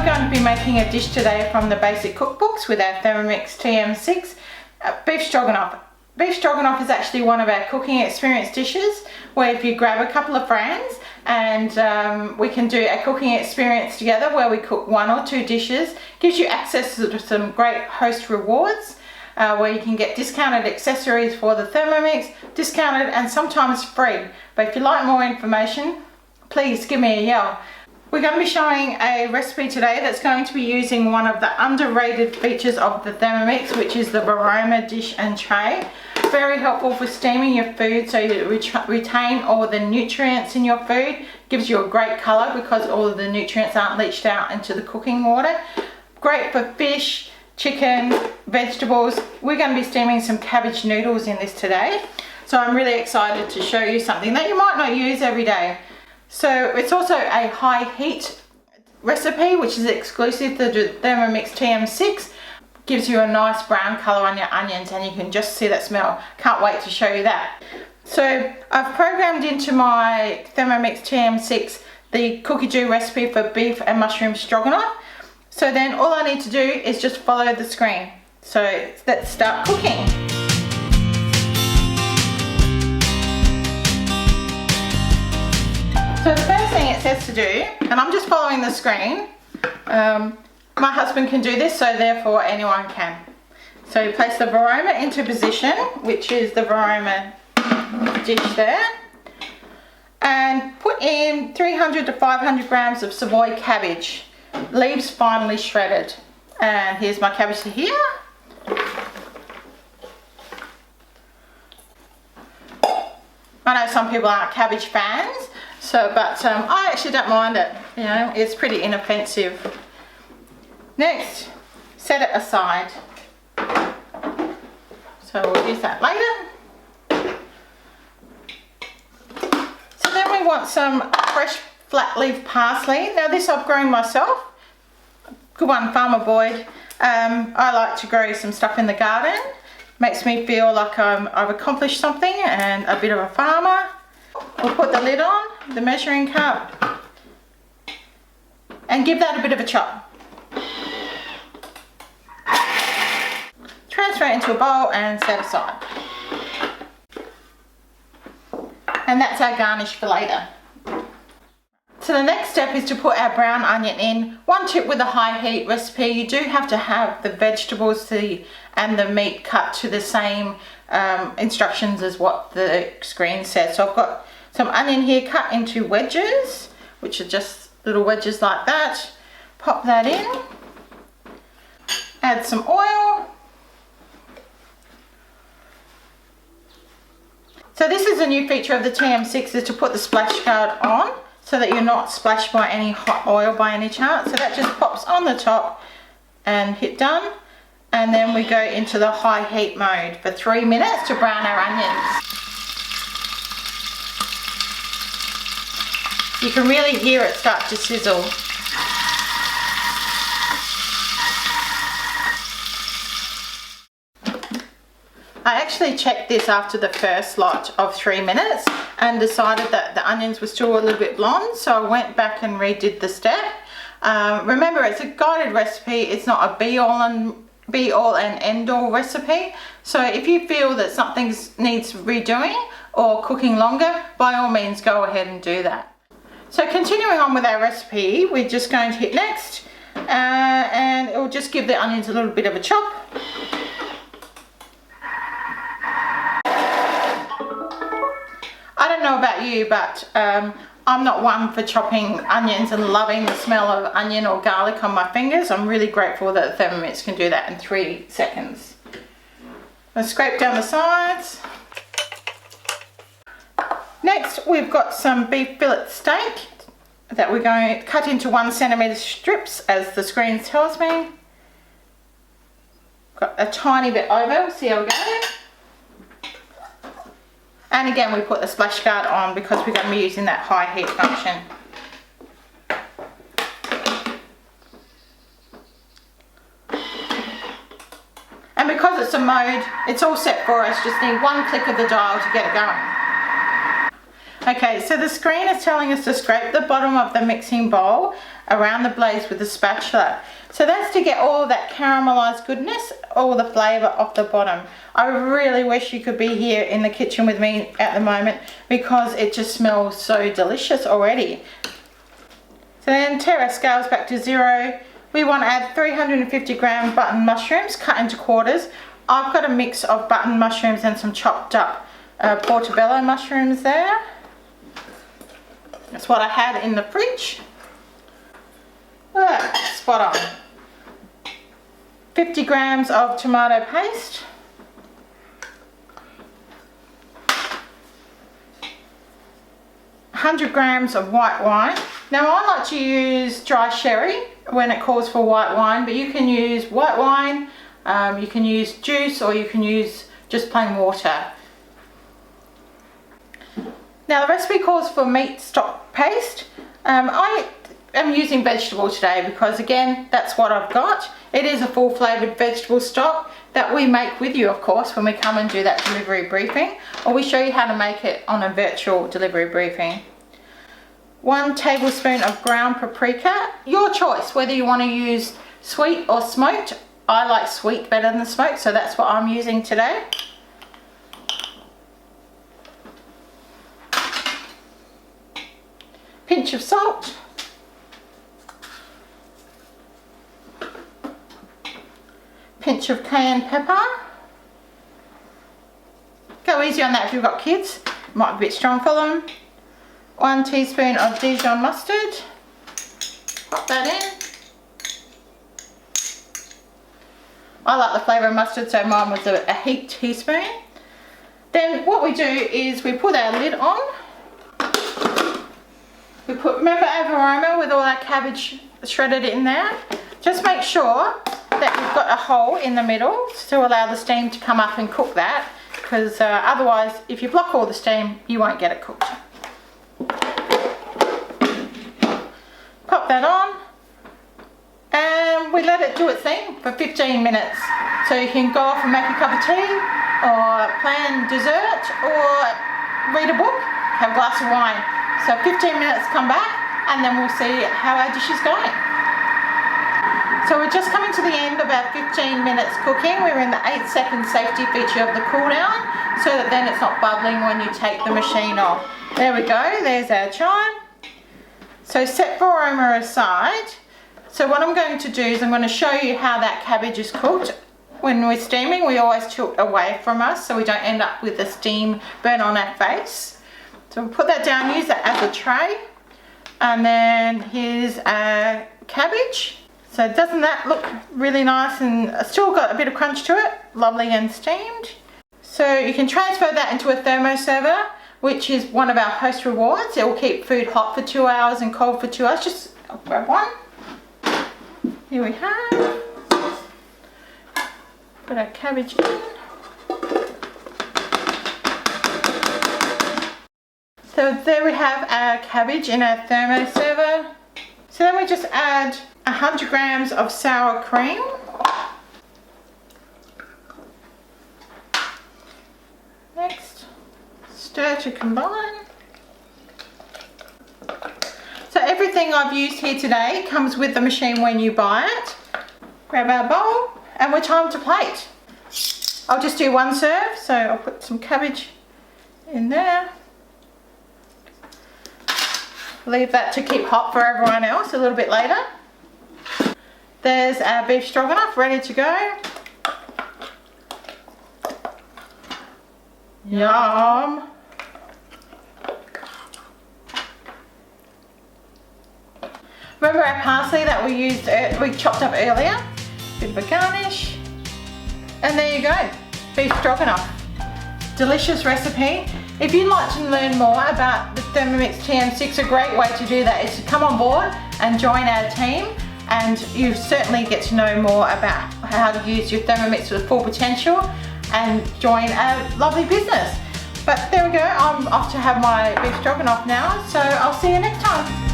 going to be making a dish today from the basic cookbooks with our Thermomix TM6, beef stroganoff. Beef stroganoff is actually one of our cooking experience dishes where if you grab a couple of friends and we can do a cooking experience together where we cook 1 or 2 dishes, gives you access to some great host rewards where you can get discounted accessories for the Thermomix, discounted and sometimes free. But if you'd like more information, please give me a yell. We're going to be showing a recipe today that's going to be using one of the underrated features of the Thermomix, which is the aroma dish and tray. Very helpful for steaming your food so you retain all the nutrients in your food. Gives you a great colour because all of the nutrients aren't leached out into the cooking water. Great for fish, chicken, vegetables. We're going to be steaming some cabbage noodles in this today. So I'm really excited to show you something that you might not use every day. So it's also a high heat recipe which is exclusive to the Thermomix TM6. Gives you a nice brown colour on your onions and you can just see that smell. Can't wait to show you that. So I've programmed into my Thermomix TM6 the cookie dough recipe for beef and mushroom stroganoff. So then all I need to do is just follow the screen. So let's start cooking. So the first thing it says to do, and I'm just following the screen, my husband can do this, so therefore anyone can. So you place the varoma into position, which is the varoma dish there, and put in 300 to 500 grams of Savoy cabbage, leaves finely shredded. And here's my cabbage here. I know some people aren't cabbage fans, but I actually don't mind it. You know, it's pretty inoffensive. Next, set it aside. So we'll use that later. So then we want some fresh flat leaf parsley. Now this I've grown myself. Good one, Farmer Boyd. I like to grow some stuff in the garden. Makes me feel like I've accomplished something and a bit of a farmer. We'll put the lid on, the measuring cup, and give that a bit of a chop. Transfer it into a bowl and set aside. And that's our garnish for later. So the next step is to put our brown onion in. One tip with a high heat recipe, you do have to have the vegetables and the meat cut to the same instructions as what the screen says. So I've got some onion here cut into wedges, which are just little wedges like that. Pop that in. Add some oil. So this is a new feature of the TM6, is to put the splash guard on so that you're not splashed by any hot oil by any chance. So that just pops on the top and hit done. And then we go into the high heat mode for 3 minutes to brown our onions. You can really hear it start to sizzle. I actually checked this after the first lot of 3 minutes and decided that the onions were still a little bit blonde, so I went back and redid the step. Remember, it's a guided recipe, it's not a be all and end all recipe. So if you feel that something needs redoing or cooking longer, by all means go ahead and do that. So continuing on with our recipe, we're just going to hit next and it will just give the onions a little bit of a chop. I don't know about you, but I'm not one for chopping onions and loving the smell of onion or garlic on my fingers. I'm really grateful that the Thermomix can do that in 3 seconds. I'll scrape down the sides. Next, we've got some beef fillet steak that we're going to cut into 1 centimetre strips, as the screen tells me. Got a tiny bit over, we'll see how we go. And again, we put the splash guard on because we're going to be using that high heat function. And because it's a mode, it's all set for us. Just need 1 click of the dial to get it going. Okay, so the screen is telling us to scrape the bottom of the mixing bowl around the blaze with a spatula. So that's to get all that caramelized goodness, all the flavour off the bottom. I really wish you could be here in the kitchen with me at the moment because it just smells so delicious already. So then tear our scales back to 0. We want to add 350 gram button mushrooms cut into quarters. I've got a mix of button mushrooms and some chopped up portobello mushrooms there. That's what I had in the fridge. Spot on. 50 grams of tomato paste. 100 grams of white wine. Now I like to use dry sherry when it calls for white wine, but you can use white wine, you can use juice, or you can use just plain water. Now the recipe calls for meat stock paste. I am using vegetable today because again that's what I've got. It is a full flavoured vegetable stock that we make with you, of course, when we come and do that delivery briefing, or we show you how to make it on a virtual delivery briefing. 1 tablespoon of ground paprika, your choice whether you want to use sweet or smoked. I like sweet better than smoked, so that's what I'm using today. Pinch of salt. Pinch of cayenne pepper. Go easy on that if you've got kids, might be a bit strong for them. 1 teaspoon of Dijon mustard. Pop that in. I like the flavour of mustard, so mine was a heaped teaspoon. Then what we do is we put our lid on. We put, remember our aroma with all our cabbage shredded in there? Just make sure that you've got a hole in the middle to allow the steam to come up and cook that, because otherwise if you block all the steam you won't get it cooked. Pop that on and we let it do its thing for 15 minutes. So you can go off and make a cup of tea or plan dessert or read a book, have a glass of wine. So 15 minutes, come back and then we'll see how our dish is going. So we're just coming to the end of our 15 minutes cooking. We're in the 8-second safety feature of the cool down, so that then it's not bubbling when you take the machine off. There we go, there's our chime. So set aroma aside. So what I'm going to do is I'm going to show you how that cabbage is cooked. When we're steaming, we always tilt away from us so we don't end up with the steam burn on our face. So we'll put that down, use that as a tray. And then here's our cabbage. So doesn't that look really nice and still got a bit of crunch to it? Lovely and steamed. So you can transfer that into a thermoserver, which is one of our host rewards. It will keep food hot for 2 hours and cold for 2 hours. Just I'll grab one. Here we have. Put our cabbage in. So there we have our cabbage in our thermoserver. So then we just add 100 grams of sour cream. Next, stir to combine. So everything I've used here today comes with the machine when you buy it. Grab our bowl and we're time to plate. I'll just do 1 serve, so I'll put some cabbage in there. Leave that to keep hot for everyone else a little bit later. There's our beef stroganoff ready to go. Yum! Remember our parsley that we chopped up earlier? Bit of a garnish. And there you go, beef stroganoff. Delicious recipe. If you'd like to learn more about the Thermomix TM6, a great way to do that is to come on board and join our team, and you certainly get to know more about how to use your Thermomix to the full potential and join a lovely business. But there we go, I'm off to have my beef stroganoff now, so I'll see you next time.